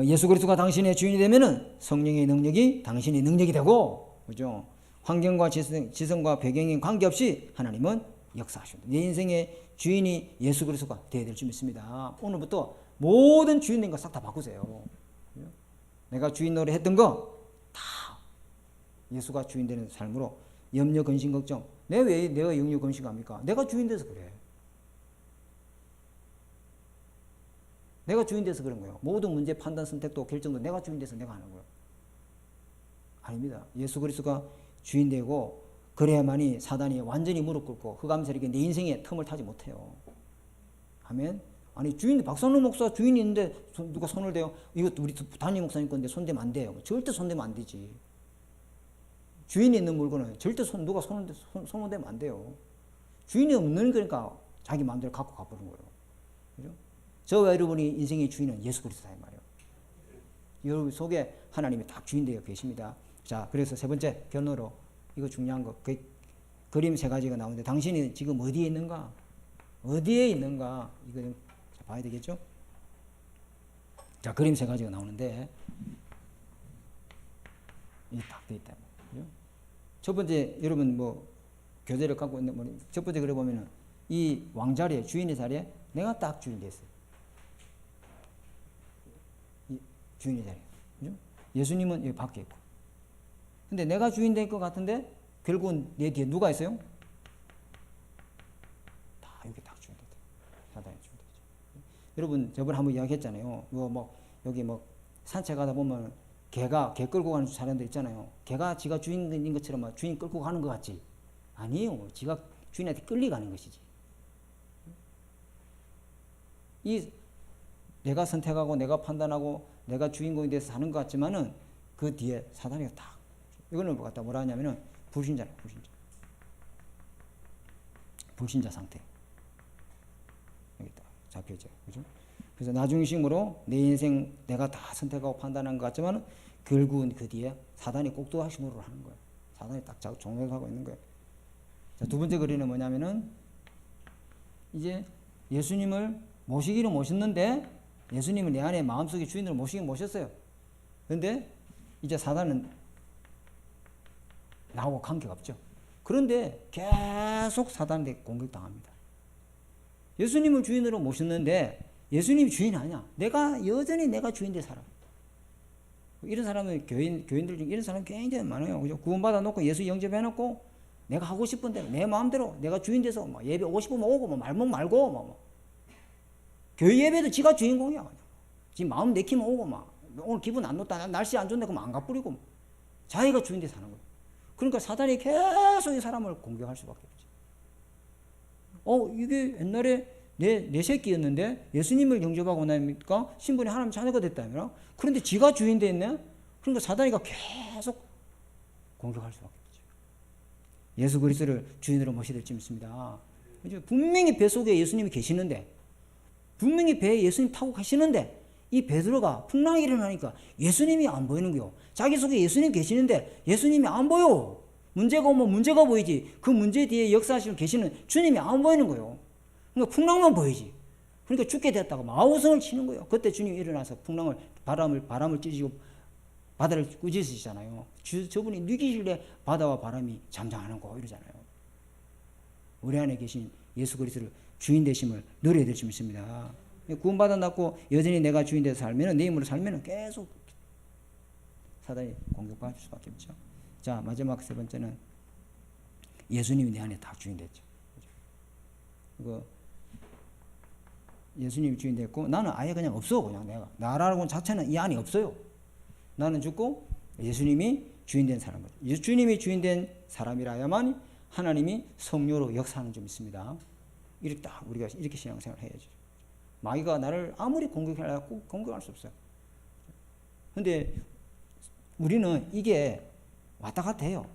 예수 그리스도가 당신의 주인이 되면은 성령의 능력이 당신의 능력이 되고, 그죠? 환경과 지성과 배경에 관계없이 하나님은 역사하십니다. 내 인생의 주인이 예수 그리스도가 되어야 될 줄 믿습니다. 오늘부터 모든 주인 된 거 싹 다 바꾸세요. 내가 주인 노릇 했던 거 다 예수가 주인 되는 삶으로 염려, 근심, 걱정. 왜 내가 염려, 근심합니까? 내가 주인 돼서 그래. 내가 주인 돼서 그런 거예요. 모든 문제, 판단, 선택도 결정도 내가 주인 돼서 내가 하는 거예요. 아닙니다. 예수 그리스도가 주인 되고 그래야만이 사단이 완전히 무릎 꿇고 흑암 세력이 내 인생에 틈을 타지 못해요. 아멘. 아니 주인 박선우 목사 주인이 있는데 누가 손을 대요? 이거 우리 담임 목사님 건데 손대면 안 돼요. 절대 손대면 안 되지. 주인이 있는 물건은 절대 누가 손을 대면 안 돼요. 주인이 없는 거니까 자기 마음대로 갖고 가버린 거예요. 그죠? 저와 여러분이 인생의 주인은 예수 그리스도다 이 말이에요. 여러분 속에 하나님이 딱 주인 되어 계십니다. 자, 그래서 세 번째 결론으로 이거 중요한 거 그림 세 가지가 나오는데 당신이 지금 어디에 있는가? 어디에 있는가? 이거 좀 봐야 되겠죠? 자, 그림 세 가지가 나오는데 이게 딱 돼 있다. 그죠? 첫 번째 여러분 뭐 교재를 갖고 있는 첫 번째 그려 보면은 이 왕자리에 주인의 자리에 내가 딱 주인 됐어요. 이 주인의 자리에. 그죠? 예수님은 여기 밖에 있고. 근데 내가 주인 될 것 같은데 결국은 내 뒤에 누가 있어요? 다 여기 딱 주인 됐다. 사단이 주인 됐죠. 여러분 저번에 한번 이야기했잖아요. 여기 산책하다 보면 개 끌고 가는 사람들 있잖아요. 개가 지가 주인인 것처럼 주인 끌고 가는 것 같지? 아니에요. 지가 주인한테 끌려가는 것이지. 내가 선택하고 내가 판단하고 내가 주인공이 돼서 사는 것 같지만은 그 뒤에 사단이 딱 이거는 뭐라 하냐면은 불신자예요. 불신자 상태. 여기 딱 잡혀있죠. 그죠? 그래서 나중심으로 내 인생 내가 다 선택하고 판단한 것 같지만 결국은 그 뒤에 사단이 꼭두각심으로 하는 거예요. 사단이 딱 종노릇하고 있는 거예요. 자, 두 번째 그림은 뭐냐면은 이제 예수님을 모시기로 모셨는데 예수님을 내 안에 마음속에 주인으로 모시긴 모셨어요. 그런데 이제 사단은 나하고 관계가 없죠. 그런데 계속 사단에게 공격당합니다. 예수님을 주인으로 모셨는데 예수님이 주인 아니야. 여전히 내가 주인데 살아. 이런 사람은 교인들 중에 이런 사람 굉장히 많아요. 그죠? 구원받아 놓고 예수 영접해 놓고 내가 하고 싶은 대로 내 마음대로 내가 주인 돼서 뭐 예배 오고 싶으면 오고 뭐 말면 말고 뭐. 교회 예배도 지가 주인공이야. 지 마음 내키면 오고 막 오늘 기분 안 좋다 날씨 안 좋네 그럼 안 가뿌리고 뭐. 자기가 주인 돼 사는 거예요. 그러니까 사단이 계속 이 사람을 공격할 수밖에 없지. 이게 옛날에 내 새끼였는데 예수님을 영접하고 나니까 신분이 하나님 자녀가 됐다며. 그런데 지가 주인 됐네. 그러니까 사단이가 계속 공격할 수밖에 없죠. 예수 그리스도를 주인으로 모셔야 될지 믿습니다. 분명히 배 속에 예수님이 계시는데, 분명히 배에 예수님 타고 가시는데 이 베드로가 풍랑이 일어나니까 예수님이 안 보이는 거요. 자기 속에 예수님 계시는데 예수님이 안 보여. 문제가 오면 문제가 보이지. 그 문제 뒤에 역사하시고 계시는 주님이 안 보이는 거예요. 그러니까 풍랑만 보이지. 그러니까 죽게 됐다고 마우성을 치는 거예요. 그때 주님이 일어나서 바람을 찢으시고 바다를 꾸짖으시잖아요. 저분이 느끼실래 바다와 바람이 잠잠하는 거 이러잖아요. 우리 안에 계신 예수 그리스도를 주인 되심을 누려야 될 줄 믿습니다. 구원받아놨고 여전히 내가 주인 돼서 살면은, 내 힘으로 살면은 계속 사단이 공격받을 수밖에 없죠. 자, 마지막 세 번째는 예수님이 내 안에 다 주인 됐죠. 그거 예수님이 주인 됐고 나는 아예 그냥 없어. 그냥 나라고 자체는 이 안에 없어요. 나는 죽고 예수님이 주인 된 사람이죠. 주님이 주인 된 사람이라야만 하나님이 성령으로 역사하는 줄 믿습니다. 이렇게 딱 우리가 이렇게 신앙생활을 해야죠. 마귀가 나를 아무리 공격하려고 공격할 수 없어요. 근데 우리는 이게 왔다 갔다 해요.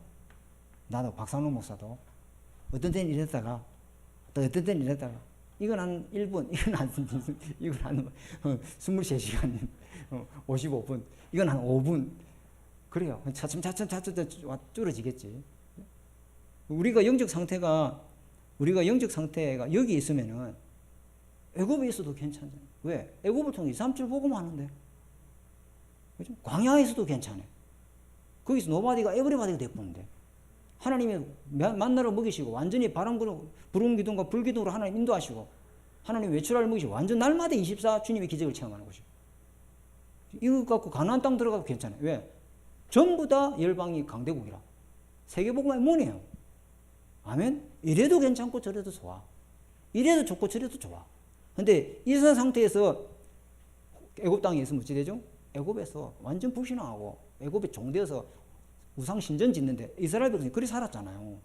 나도 박상록 목사도 어떤 때는 이랬다가 또 어떤 때는 이랬다가 이건 한 1분, 이건 한 23시간, 55분, 이건 한 5분. 그래요. 차츰 줄어지겠지. 우리가 영적 상태가 여기 있으면은 애굽에 있어도 괜찮아요. 왜? 애굽을 통해 237 복음 하는데. 그죠? 광야에서도 괜찮아요. 거기서 노바디가 에브리바디가 되었는데. 하나님이 만나를 먹이시고 완전히 부름 기둥과 불 기둥으로 하나님 인도하시고 하나님 외출할 먹이시고 완전 날마다 24 주님의 기적을 체험하는 것이죠. 이거 갖고 가나안 땅 들어가도 괜찮아요. 왜? 전부 다 열방이 강대국이라. 세계복음의 문이에요. 아멘? 이래도 괜찮고 저래도 좋아. 이래도 좋고 저래도 좋아. 근데 이 상태에서 애굽 땅에 있으면 어찌 되죠? 애굽에서 완전 불신앙하고 애굽에 종되어서 우상 신전 짓는데 이스라엘들은 그리 살았잖아요.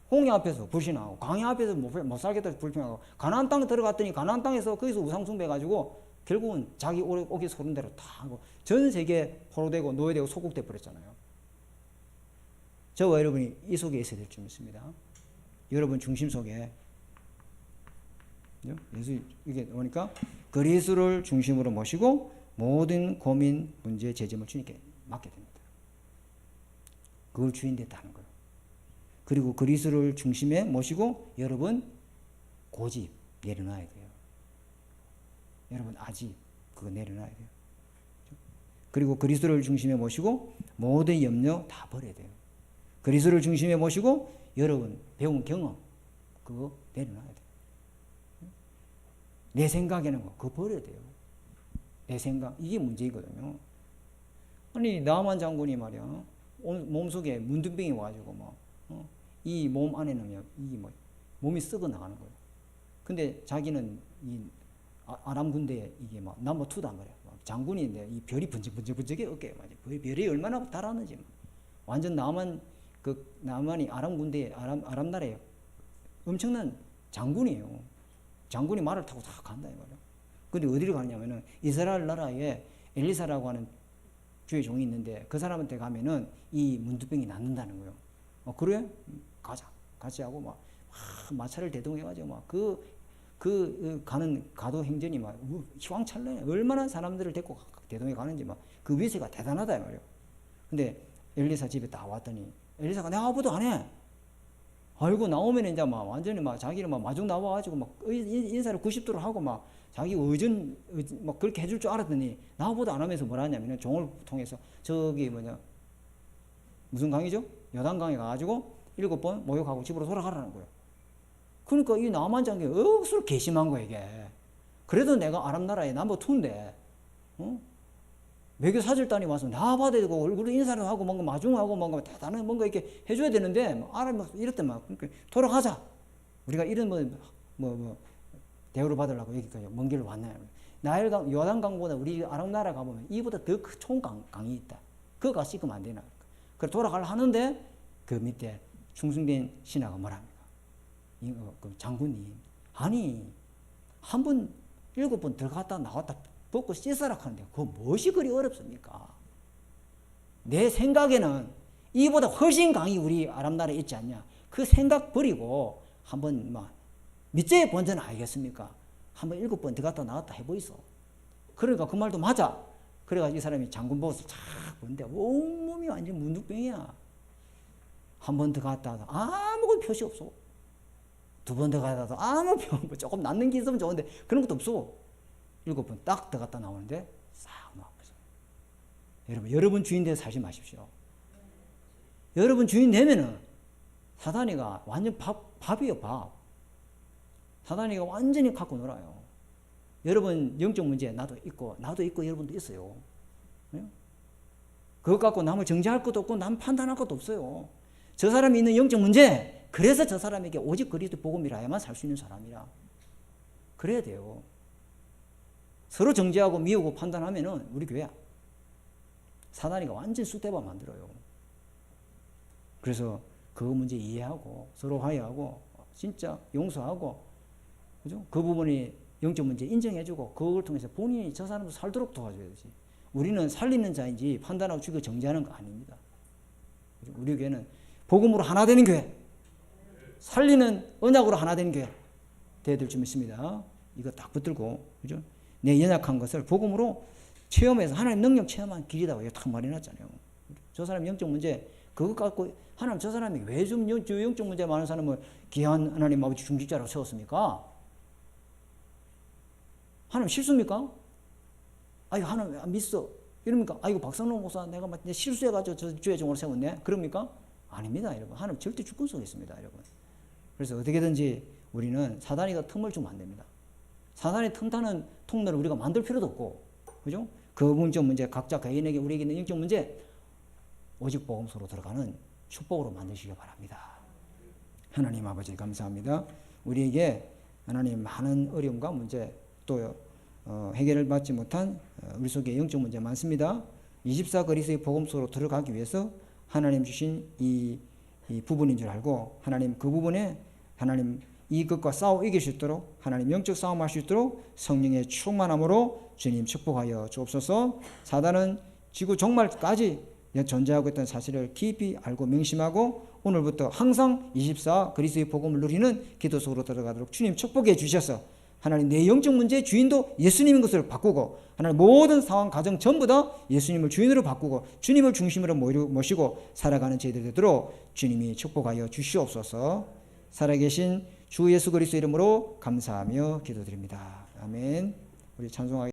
홍해 앞에서 불신하고 광야 앞에서 못 살겠다 불신하고 가나안 땅에 들어갔더니 가나안 땅에서 거기서 우상 숭배해가지고 결국은 자기 오기 소른 대로 다 하고 전 세계 포로되고 노예되고 소국돼 버렸잖아요. 저와 여러분이 이 속에 있어야 될 줄 믿습니다. 여러분 중심 속에 예수 이게 뭐니까 그리스도를 중심으로 모시고 모든 고민, 문제, 제점을 주님께 맡게 됩니다. 그걸 주인 됐다는 거예요. 그리고 그리스도를 중심에 모시고 여러분 고집 내려놔야 돼요. 여러분 아집 그거 내려놔야 돼요. 그리고 그리스도를 중심에 모시고 모든 염려 다 버려야 돼요. 그리스도를 중심에 모시고 여러분 배운 경험 그거 내려놔야 돼요. 내 생각에는 그거 버려야 돼요. 내 생각 이게 문제이거든요. 아니 나만 장군이 말이야 몸속에 문둥병이 와가지고 이 몸 안에는 이 몸이 썩어 나가는 거예요. 근데 자기는 이 아람 군대에 이게 넘버 2단 말이야. 장군인데 이 별이 번쩍번쩍해 어깨에 맞아. 별이 얼마나 달았는지 완전 남한이 아람 군대에 아람 나라에 엄청난 장군이에요. 장군이 말을 타고 다 간다 이 말이야. 근데 어디로 가냐면은 이스라엘 나라에 엘리사라고 하는 주의 종이 있는데 그 사람한테 가면은 이 문둥병이 낫는다는 거예요. 그래? 가자. 같이 하고 마차를 대동해가지고 가는 가도 행전이 휘황찬란해. 얼마나 사람들을 데리고 대동해 가는지 그 위세가 대단하다 이 말이에요. 근데 엘리사 집에 딱 왔더니 엘리사가 내가 아무도 안 해. 아이고 나오면 이제 완전히 자기는 마중 나와가지고 인사를 90도로 하고 자기 의전 그렇게 해줄 줄 알았더니 나보다 안 하면서 뭐라 하냐면은 종을 통해서 저기 무슨 강이죠? 여단강에 가가지고 7번 모욕하고 집으로 돌아가라는 거예요. 그러니까 이 남한 장군이 억수로 괘씸한 거야 이게. 그래도 내가 아랍 나라의 넘버 2인데 외교 사절단이 와서 나와봐야 되고 얼굴 인사를 하고 뭔가 마중하고 뭔가 대단한 뭔가 이렇게 해줘야 되는데 아랍 막 이랬대 막 돌아가자. 우리가 이런 뭐 대우를 받으려고 여기까지 먼 길을 왔나요? 나일강 요단강보다 우리 아랍 나라 가보면 이보다 더 좋은 강이 있다. 그거 가서 씻으면 안 되나? 그래 돌아가려 하는데 그 밑에 충성된 신하가 뭐랍니까? 그 장군님 아니 한 번 7번 들어갔다 나왔다 벗고 씻어라 하는데 그거 무엇이 그리 어렵습니까? 내 생각에는 이보다 훨씬 강이 우리 아랍 나라에 있지 않냐? 그 생각 버리고 한번 밑에 본전 알겠습니까? 한번 7번 들어갔다 나왔다 해보이소. 그러니까 그 말도 맞아. 그래가지고 이 사람이 장군 보고서 쫙 보는데 온몸이 완전 문득병이야. 한 번 들어갔다 와도 아무것도 표시 없어. 2번 들어갔다 와도 아무 표시 조금 낫는 게 있으면 좋은데 그런 것도 없어. 7번 딱 들어갔다 나오는데 싹 나와버려. 여러분 주인 돼서 살지 마십시오. 여러분 주인 되면은 사단이가 완전 밥이에요, 밥. 사단이가 완전히 갖고 놀아요. 여러분 영적 문제 나도 있고 여러분도 있어요. 그것 갖고 남을 정죄할 것도 없고 남 판단할 것도 없어요. 저 사람이 있는 영적 문제, 그래서 저 사람에게 오직 그리스도 복음이라야만 살 수 있는 사람이라. 그래야 돼요. 서로 정죄하고 미우고 판단하면은 우리 교회야. 사단이가 완전 쑥대밭 만들어요. 그래서 그 문제 이해하고 서로 화해하고 진짜 용서하고 그죠? 그 부분이 영적 문제 인정해주고 그걸 통해서 본인이 저 사람도 살도록 도와줘야지. 우리는 살리는 자인지 판단하고 죽이고 정죄하는 거 아닙니다. 그죠? 우리 교회는 복음으로 하나 되는 교회, 살리는 언약으로 하나 되는 교회 되어야 될 줄 믿습니다. 이거 딱 붙들고 그죠? 내 연약한 것을 복음으로 체험해서 하나님 능력 체험한 길이다. 이거 딱 말해놨잖아요. 저 사람 영적 문제 그것 갖고 하나님 저 사람이 왜 좀 영적 문제 많은 사람을 귀한 하나님 아버지 중직자라고 세웠습니까? 하나님 실수입니까? 아이고 하나님 안 믿어 이럽니까? 아이고 박성론 목사 내가 실수해가지고 저 주의 종으로 세웠네 그럽니까? 아닙니다 여러분. 하나님 절대 주권 속에 있습니다 여러분. 그래서 어떻게든지 우리는 사단이가 틈을 주면 안 됩니다. 사단이 틈타는 통로를 우리가 만들 필요도 없고 그죠? 그 문적 문제 각자 개인에게 우리에게 있는 영적 문제 오직 복음서로 들어가는 축복으로 만드시기 바랍니다. 하나님 아버지 감사합니다. 우리에게 하나님 많은 어려움과 문제 또 해결을 받지 못한 우리 속에 영적 문제 많습니다. 24 그리스도의 복음서로 들어가기 위해서 하나님 주신 이 부분인 줄 알고 하나님 그 부분에 하나님 이것과 싸워 이길 수 있도록 하나님 영적 싸움할 수 있도록 성령의 충만함으로 주님 축복하여 주옵소서. 사단은 지구 종말까지 존재하고 있던 사실을 깊이 알고 명심하고 오늘부터 항상 24 그리스도의 복음을 누리는 기도 속으로 들어가도록 주님 축복해 주셔서 하나님 내 영적 문제의 주인도 예수님인 것을 바꾸고 하나님 모든 상황 가정 전부 다 예수님을 주인으로 바꾸고 주님을 중심으로 모시고 살아가는 저희들 되도록 주님이 축복하여 주시옵소서. 살아계신 주 예수 그리스도 이름으로 감사하며 기도드립니다. 아멘. 우리 찬송하겠습니다.